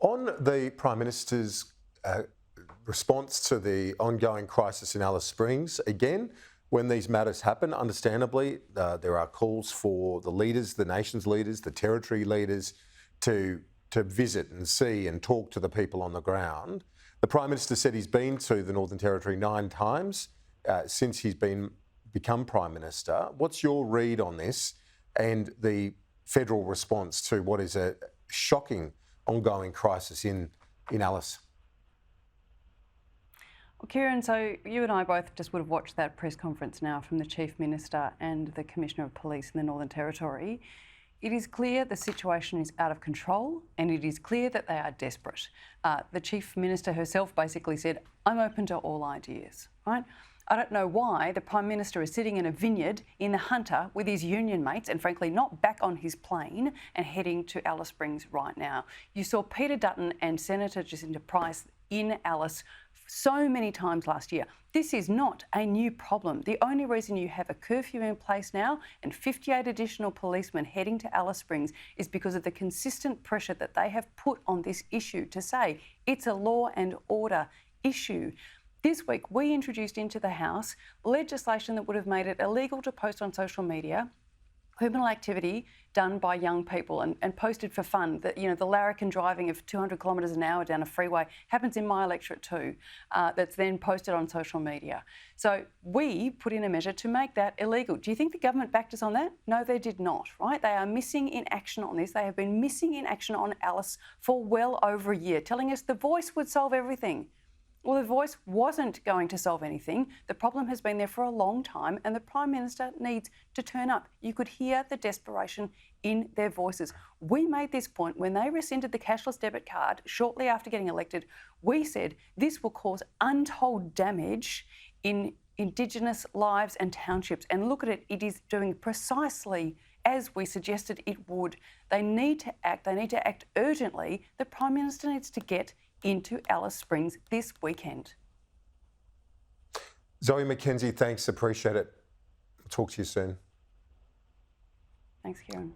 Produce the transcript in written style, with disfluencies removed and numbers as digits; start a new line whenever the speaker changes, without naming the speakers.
On the Prime Minister's response to the ongoing crisis in Alice Springs, again, when these matters happen, understandably, there are calls for the leaders, the nation's leaders, the territory leaders to visit and see and talk to the people on the ground. The Prime Minister said he's been to the Northern Territory 9 times since he's become Prime Minister. What's your read on this and the federal response to what is a shocking ongoing crisis in Alice?
Well, Kieran, so you and I both just would have watched that press conference now from the Chief Minister and the Commissioner of Police in the Northern Territory. It is clear the situation is out of control and it is clear that they are desperate. The Chief Minister herself basically said, I'm open to all ideas, right? I don't know why the Prime Minister is sitting in a vineyard in the Hunter with his union mates and frankly not back on his plane and heading to Alice Springs right now. You saw Peter Dutton and Senator Jacinta Price in Alice so many times last year. This is not a new problem. The only reason you have a curfew in place now and 58 additional policemen heading to Alice Springs is because of the consistent pressure that they have put on this issue to say it's a law and order issue. This week, we introduced into the House legislation that would have made it illegal to post on social media criminal activity done by young people and posted for fun. That, the larrikin driving of 200 kilometres an hour down a freeway happens in my electorate too. That's then posted on social media. So we put in a measure to make that illegal. Do you think the government backed us on that? No, they did not, right? They are missing in action on this. They have been missing in action on Alice for well over a year, telling us the voice would solve everything. Well, the voice wasn't going to solve anything. The problem has been there for a long time and the Prime Minister needs to turn up. You could hear the desperation in their voices. We made this point when they rescinded the cashless debit card shortly after getting elected. We said this will cause untold damage in Indigenous lives and townships. And look at it, it is doing precisely as we suggested it would. They need to act. They need to act urgently. The Prime Minister needs to get into Alice Springs this weekend.
Zoe McKenzie, thanks. Appreciate it. Talk to you soon.
Thanks, Kieran.